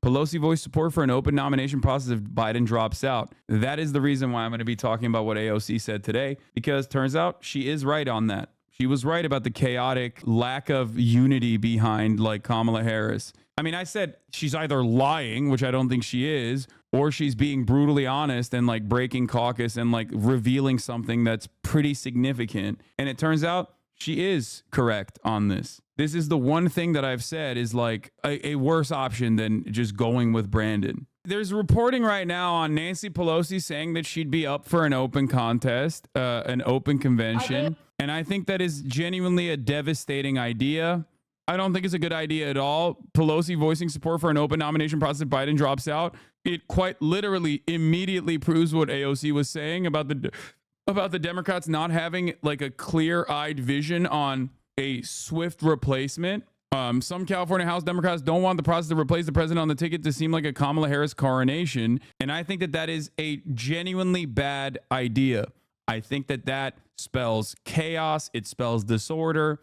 Pelosi voiced support for an open nomination process if Biden drops out. That is the reason why I'm going to be talking about what AOC said today, because turns out she is right on that. She was right about the chaotic lack of unity behind like Kamala Harris. I mean, I said she's either lying, which I don't think she is, or she's being brutally honest and like breaking caucus and like revealing something that's pretty significant. And it turns out she is correct on this. This is the one thing that I've said is like a worse option than just going with Brandon. There's reporting right now on Nancy Pelosi saying that she'd be up for an open contest, an open convention. And I think that is genuinely a devastating idea. I don't think it's a good idea at all. Pelosi voicing support for an open nomination process if Biden drops out. It quite literally immediately proves what AOC was saying about the Democrats not having like a clear-eyed vision on a swift replacement. Some California House Democrats don't want the process to replace the president on the ticket to seem like a Kamala Harris coronation. And I think that that is a genuinely bad idea. I think that that spells chaos. It spells disorder.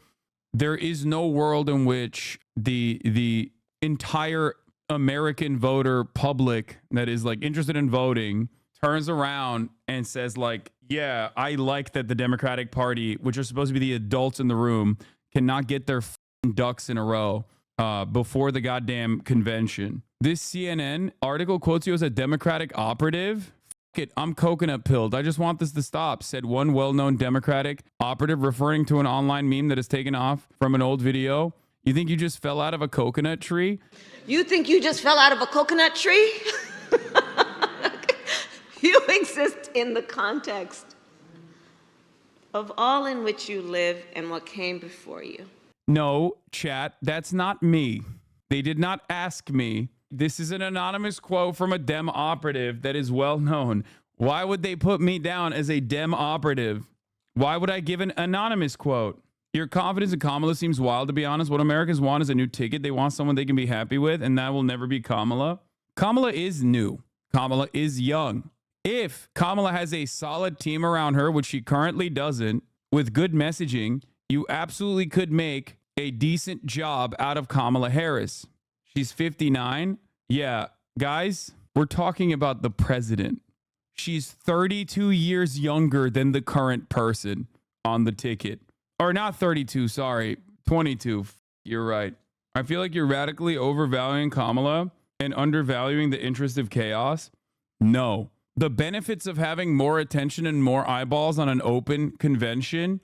There is no world in which the entire American voter public that is like interested in voting turns around and says like, yeah, I like that the Democratic Party, which are supposed to be the adults in the room, cannot get their ducks in a row before the goddamn convention. This CNN article quotes you as a Democratic operative. Fuck it, I'm coconut pilled. I just want this to stop, said one well-known Democratic operative referring to an online meme that is taken off from an old video. You think you just fell out of a coconut tree? You think you just fell out of a coconut tree? You exist in the context of all in which you live and what came before you. No, chat, that's not me. They did not ask me. This is an anonymous quote from a Dem operative that is well known. Why would they put me down as a Dem operative? Why would I give an anonymous quote? Your confidence in Kamala seems wild, to be honest. What Americans want is a new ticket. They want someone they can be happy with, and that will never be Kamala. Kamala is new. Kamala is young. If Kamala has a solid team around her, which she currently doesn't, with good messaging, you absolutely could make a decent job out of Kamala Harris. She's 59. Yeah, guys, we're talking about the president. She's 32 years younger than the current person on the ticket. Or not 32, sorry, 22. You're right. I feel like you're radically overvaluing Kamala and undervaluing the interest of chaos. No. The benefits of having more attention and more eyeballs on an open convention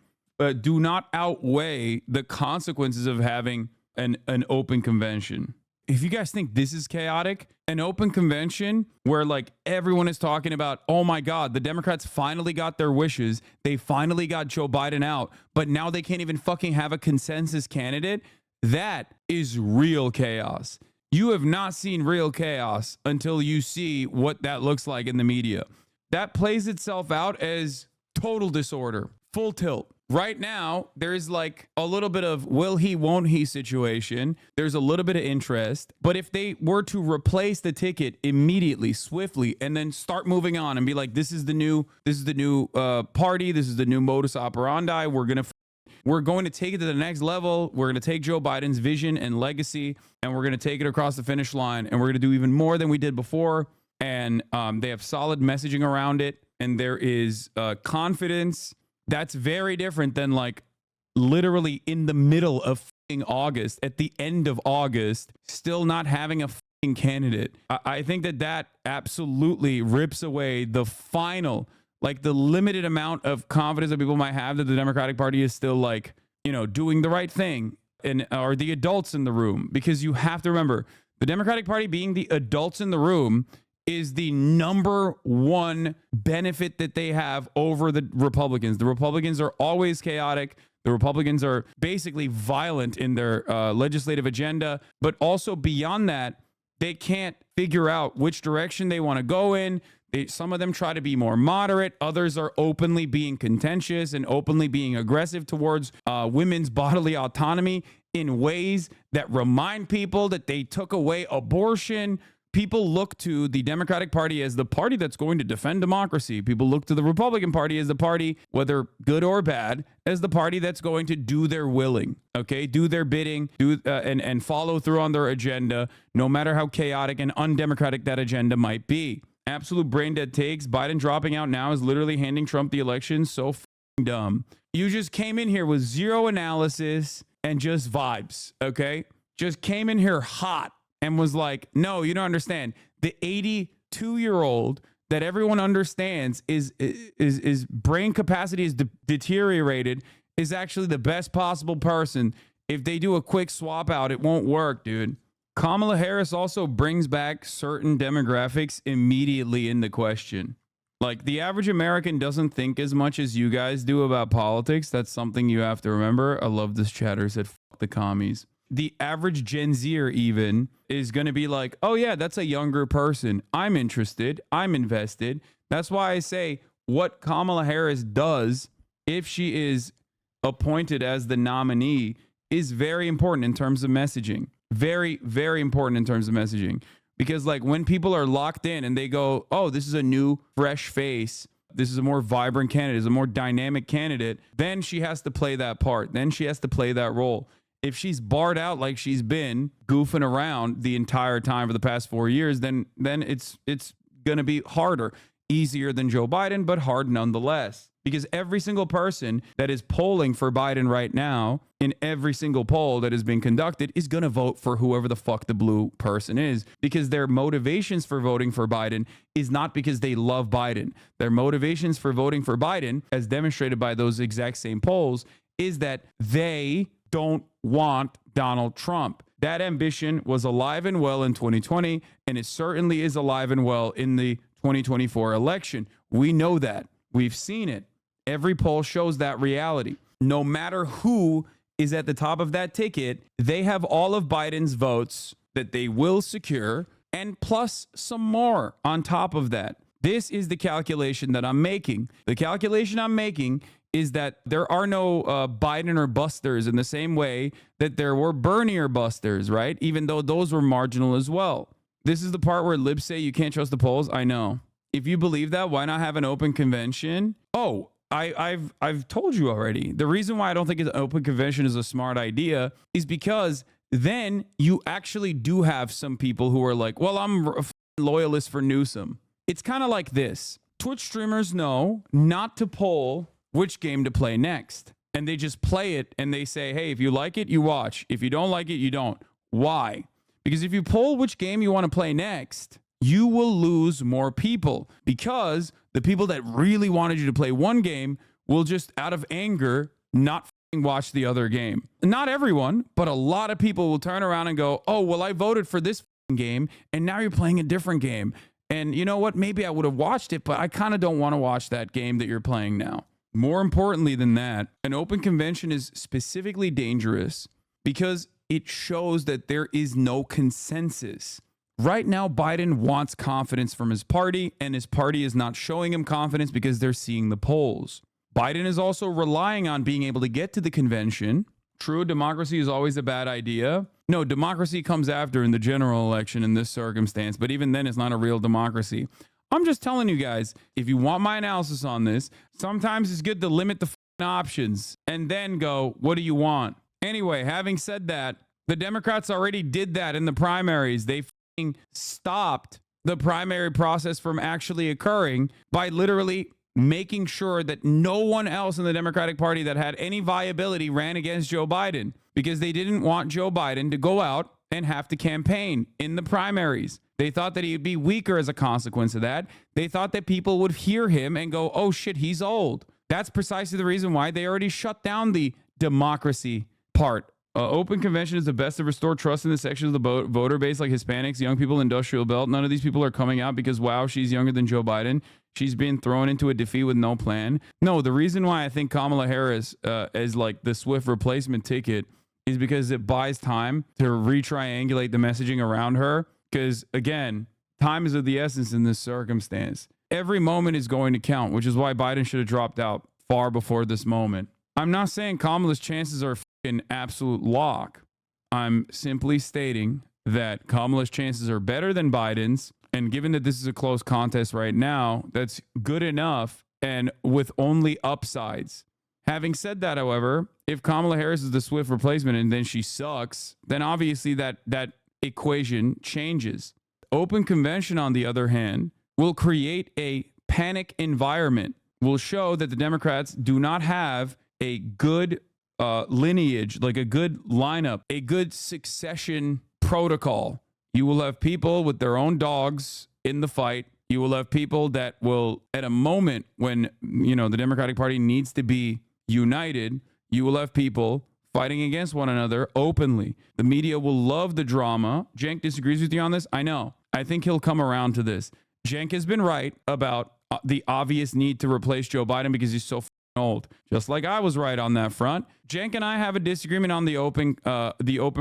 do not outweigh the consequences of having an open convention. If you guys think this is chaotic, an open convention where like everyone is talking about, oh my God, the Democrats finally got their wishes. They finally got Joe Biden out, but now they can't even fucking have a consensus candidate. That is real chaos. You have not seen real chaos until you see what that looks like in the media. That plays itself out as total disorder, full tilt. Right now, there's like a little bit of will he, won't he situation. There's a little bit of interest. But if they were to replace the ticket immediately, swiftly, and then start moving on and be like, this is the new party. This is the new modus operandi. We're going to take it to the next level. We're going to take Joe Biden's vision and legacy, and we're going to take it across the finish line. And we're going to do even more than we did before. And they have solid messaging around it. And there is confidence. That's very different than like literally in the middle of August, at the end of August, still not having a candidate. I think that absolutely rips away the final, like the limited amount of confidence that people might have that the Democratic Party is still like, you know, doing the right thing and are the adults in the room. Because you have to remember, the Democratic Party being the adults in the room is the number one benefit that they have over the Republicans. The Republicans are always chaotic. The Republicans are basically violent in their legislative agenda. But also beyond that, they can't figure out which direction they want to go in. Some of them try to be more moderate. Others are openly being contentious and openly being aggressive towards women's bodily autonomy in ways that remind people that they took away abortion People look to the Democratic Party as the party that's going to defend democracy. People look to the Republican Party as the party, whether good or bad, as the party that's going to do their willing, okay? Do their bidding, and follow through on their agenda, no matter how chaotic and undemocratic that agenda might be. Absolute brain dead takes. Biden dropping out now is literally handing Trump the election. So dumb. You just came in here with zero analysis and just vibes, okay? Just came in here hot and was like, no, you don't understand. The 82-year-old that everyone understands is brain capacity is deteriorated, is actually the best possible person. If they do a quick swap out, it won't work, dude. Kamala Harris also brings back certain demographics immediately into question. Like, the average American doesn't think as much as you guys do about politics. That's something you have to remember. I love this chatter said, fuck the commies. The average Gen Zer even is going to be like, oh yeah, that's a younger person. I'm interested. I'm invested. That's why I say what Kamala Harris does, if she is appointed as the nominee, is very important in terms of messaging. Very, very important in terms of messaging. Because like when people are locked in and they go, oh, this is a new fresh face, this is a more vibrant candidate, is a more dynamic candidate, then she has to play that part. Then she has to play that role. If she's barred out like she's been goofing around the entire time for the past 4 years, then it's going to be harder. Easier than Joe Biden, but hard nonetheless. Because every single person that is polling for Biden right now, in every single poll that is being conducted, is going to vote for whoever the fuck the blue person is. Because their motivations for voting for Biden is not because they love Biden. Their motivations for voting for Biden, as demonstrated by those exact same polls, is that they don't want Donald Trump. That ambition was alive and well in 2020, and it certainly is alive and well in the 2024 election. We know that. We've seen it. Every poll shows that reality. No matter who is at the top of that ticket, they have all of Biden's votes that they will secure, and plus some more on top of that. This is the calculation that I'm making. The calculation I'm making is that there are no Biden or busters in the same way that there were Bernie or busters, right? Even though those were marginal as well. This is the part where libs say you can't trust the polls. I know. If you believe that, why not have an open convention? Oh, I've told you already. The reason why I don't think an open convention is a smart idea is because then you actually do have some people who are like, well, I'm a loyalist for Newsom. It's kind of like this. Twitch streamers know not to poll which game to play next. And they just play it and they say, hey, if you like it, you watch. If you don't like it, you don't. Why? Because if you poll which game you want to play next, you will lose more people, because the people that really wanted you to play one game will just out of anger not watch the other game. Not everyone, but a lot of people will turn around and go, oh, well, I voted for this game and now you're playing a different game. And you know what? Maybe I would have watched it, but I kind of don't want to watch that game that you're playing now. More importantly than that, an open convention is specifically dangerous because it shows that there is no consensus. Right now, Biden wants confidence from his party, and his party is not showing him confidence because they're seeing the polls. Biden is also relying on being able to get to the convention. True, democracy is always a bad idea. No, democracy comes after in the general election in this circumstance, but even then, it's not a real democracy. I'm just telling you guys, if you want my analysis on this, sometimes it's good to limit the options and then go, what do you want? Anyway, having said that, the Democrats already did that in the primaries. They stopped the primary process from actually occurring by literally making sure that no one else in the Democratic Party that had any viability ran against Joe Biden, because they didn't want Joe Biden to go out and have to campaign in the primaries. They thought that he'd be weaker as a consequence of that. They thought that people would hear him and go, oh shit, he's old. That's precisely the reason why they already shut down the democracy part. Open convention is the best to restore trust in the sections of the voter base, like Hispanics, young people, industrial belt. None of these people are coming out because, wow, she's younger than Joe Biden. She's being thrown into a defeat with no plan. No, the reason why I think Kamala Harris is like the swift replacement ticket is because it buys time to retriangulate the messaging around her. Because, again, time is of the essence in this circumstance. Every moment is going to count, which is why Biden should have dropped out far before this moment. I'm not saying Kamala's chances are an absolute lock. I'm simply stating that Kamala's chances are better than Biden's. And given that this is a close contest right now, that's good enough and with only upsides. Having said that, however, if Kamala Harris is the swift replacement and then she sucks, then obviously that equation changes. Open convention, on the other hand, will create a panic environment, will show that the Democrats do not have a good lineage, like a good lineup, a good succession protocol. You will have people with their own dogs in the fight. You will have people that will, at a moment when, the Democratic Party needs to be united, you will have people fighting against one another openly. The media will love the drama. Cenk disagrees with you on this. I know. I think he'll come around to this. Cenk has been right about the obvious need to replace Joe Biden because he's so old. Just like I was right on that front. Cenk and I have a disagreement on the open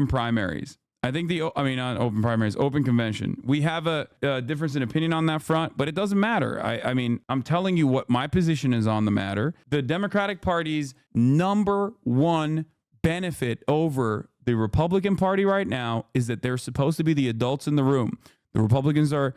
primaries. I think not open primaries, open convention. We have a difference in opinion on that front, but it doesn't matter. I'm telling you what my position is on the matter. The Democratic Party's number one benefit over the Republican Party right now is that they're supposed to be the adults in the room. The Republicans are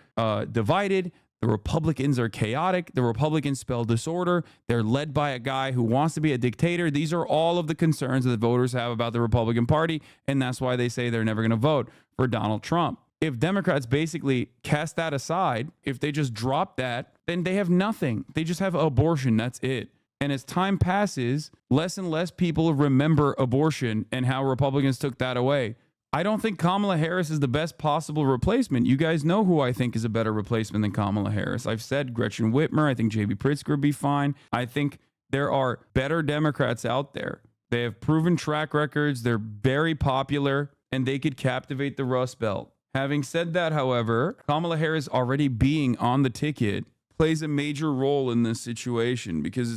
divided. The Republicans are chaotic. The Republicans spell disorder. They're led by a guy who wants to be a dictator. These are all of the concerns that the voters have about the Republican Party, and that's why they say they're never going to vote for Donald Trump. If Democrats basically cast that aside, if they just drop that, then they have nothing. They just have abortion. That's it. And as time passes, less and less people remember abortion and how Republicans took that away. I don't think Kamala Harris is the best possible replacement. You guys know who I think is a better replacement than Kamala Harris. I've said Gretchen Whitmer. I think J.B. Pritzker would be fine. I think there are better Democrats out there. They have proven track records. They're very popular, and they could captivate the Rust Belt. Having said that, however, Kamala Harris already being on the ticket plays a major role in this situation because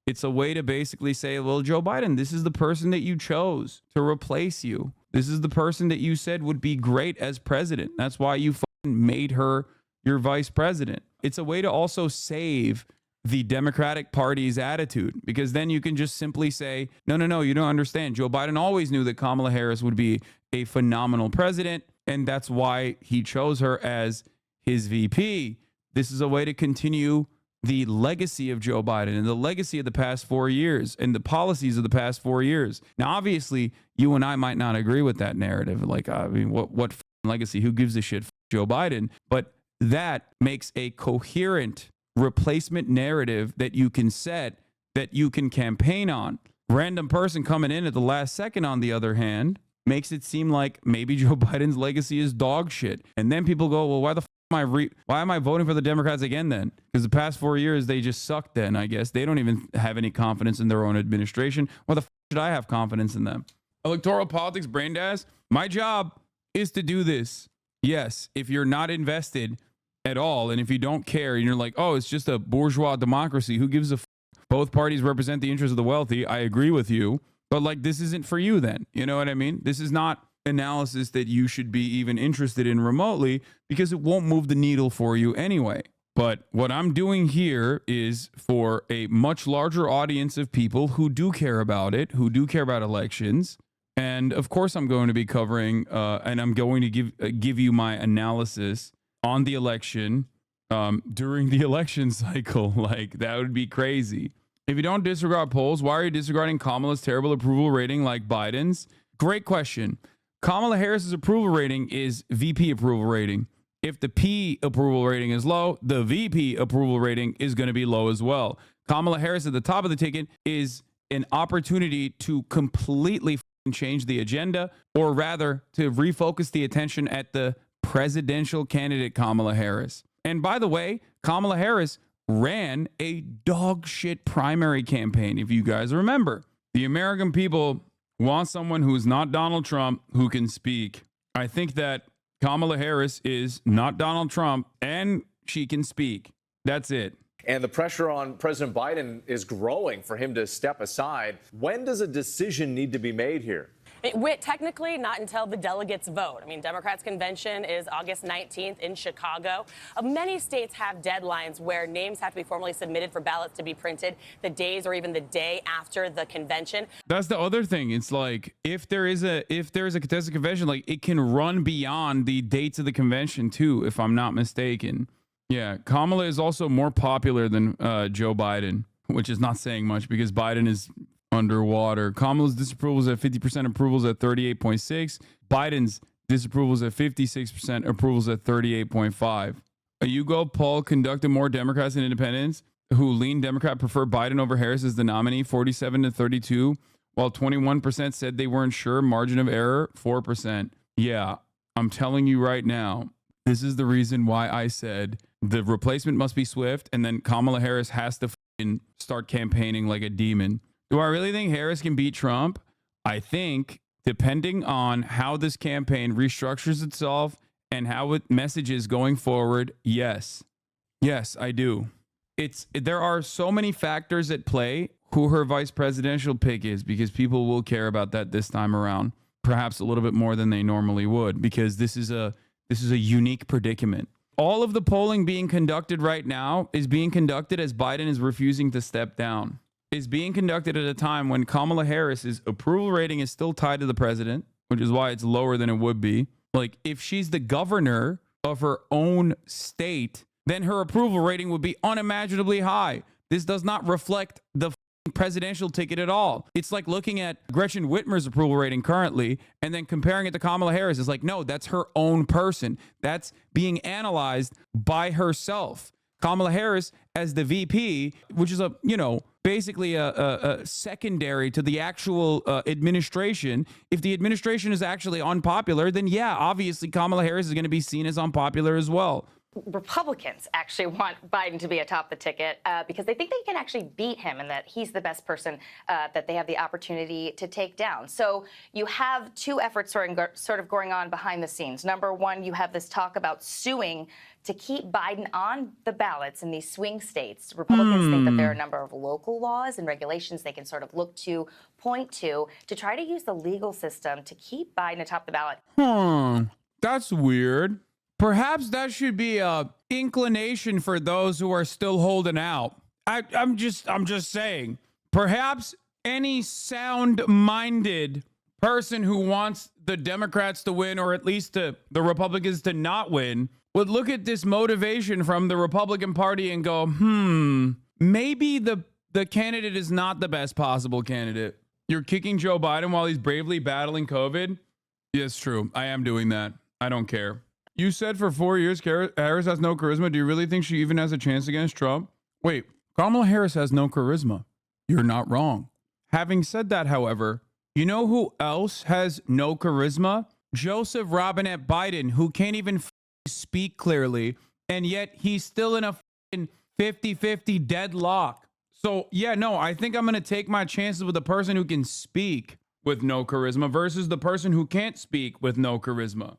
it's a way to basically say, well, Joe Biden, this is the person that you chose to replace you. This is the person that you said would be great as president. That's why you made her your vice president. It's a way to also save the Democratic Party's attitude, because then you can just simply say, no, you don't understand. Joe Biden always knew that Kamala Harris would be a phenomenal president, and that's why he chose her as his VP. This is a way to continue the legacy of Joe Biden and the legacy of the past 4 years and the policies of the past 4 years. Now, obviously, you and I might not agree with that narrative. What legacy? Who gives a shit? Joe Biden. But that makes a coherent replacement narrative that you can set, that you can campaign on. Random person coming in at the last second, on the other hand, makes it seem like maybe Joe Biden's legacy is dog shit. And then people go, well, why am I voting for the Democrats again then? Because the past 4 years, they just sucked then, I guess. They don't even have any confidence in their own administration. Why the should I have confidence in them? Electoral politics, brain-dass. My job is to do this. Yes, if you're not invested at all, and if you don't care, and you're like, oh, it's just a bourgeois democracy, who gives a both parties represent the interests of the wealthy, I agree with you. But this isn't for you then. You know what I mean? This is not analysis that you should be even interested in remotely, because it won't move the needle for you anyway. But what I'm doing here is for a much larger audience of people who do care about it, who do care about elections. And of course, I'm going to be covering and I'm going to give you my analysis on the election during the election cycle. That would be crazy. If you don't disregard polls, why are you disregarding Kamala's terrible approval rating like Biden's? Great question. Kamala Harris's approval rating is VP approval rating. If the P approval rating is low, the VP approval rating is going to be low as well. Kamala Harris at the top of the ticket is an opportunity to completely change the agenda, or rather to refocus the attention at the presidential candidate, Kamala Harris. And by the way, Kamala Harris ran a dog shit primary campaign, if you guys remember. The American people want someone who's not Donald Trump who can speak. I think that Kamala Harris is not Donald Trump, and she can speak. That's it. And the pressure on President Biden is growing for him to step aside. When does a decision need to be made here? Technically, not until the delegates vote. I mean, Democrats' convention is August 19th in Chicago. Many states have deadlines where names have to be formally submitted for ballots to be printed the days or even the day after the convention. That's the other thing. It's like if there is a contested convention, like it can run beyond the dates of the convention too, if I'm not mistaken. Yeah, Kamala is also more popular than Joe Biden, which is not saying much because Biden is underwater. Kamala's disapproval is at 50%, approvals at 38.6. Biden's disapproval is at 56%, approvals at 38.5. A YouGov poll conducted more Democrats and independents who lean Democrat prefer Biden over Harris as the nominee, 47 to 32, while 21% said they weren't sure. Margin of error, 4%. Yeah, I'm telling you right now, this is the reason why I said the replacement must be swift, and then Kamala Harris has to start campaigning like a demon. Do I really think Harris can beat Trump? I think, depending on how this campaign restructures itself and how it messages going forward, yes. Yes, I do. There are so many factors at play who her vice presidential pick is, because people will care about that this time around, perhaps a little bit more than they normally would, because this is a unique predicament. All of the polling being conducted right now is being conducted as Biden is refusing to step down. Is being conducted at a time when Kamala Harris's approval rating is still tied to the president, which is why it's lower than it would be. Like, if she's the governor of her own state, then her approval rating would be unimaginably high. This does not reflect the presidential ticket at all. It's like looking at Gretchen Whitmer's approval rating currently and then comparing it to Kamala Harris. It's like, no, that's her own person. That's being analyzed by herself. Kamala Harris as the VP, which is basically a secondary to the actual administration. If the administration is actually unpopular, then yeah, obviously Kamala Harris is going to be seen as unpopular as well. Republicans actually want Biden to be atop the ticket because they think they can actually beat him and that he's the best person that they have the opportunity to take down. So you have two efforts sort of going on behind the scenes. Number one, you have this talk about suing to keep Biden on the ballots in these swing states. Republicans think that there are a number of local laws and regulations they can sort of point to try to use the legal system to keep Biden atop the ballot. That's weird. Perhaps that should be a inclination for those who are still holding out. I'm just saying. Perhaps any sound-minded person who wants the Democrats to win, or at least the Republicans to not win, would look at this motivation from the Republican Party and go, maybe the candidate is not the best possible candidate. You're kicking Joe Biden while he's bravely battling COVID? Yes, true. I am doing that. I don't care. You said for 4 years Harris has no charisma. Do you really think she even has a chance against Trump? Wait, Kamala Harris has no charisma. You're not wrong. Having said that, however, you know who else has no charisma? Joseph Robinette Biden, who can't even speak clearly, and yet he's still in a 50-50 deadlock. So, yeah, no, I think I'm going to take my chances with the person who can speak with no charisma versus the person who can't speak with no charisma.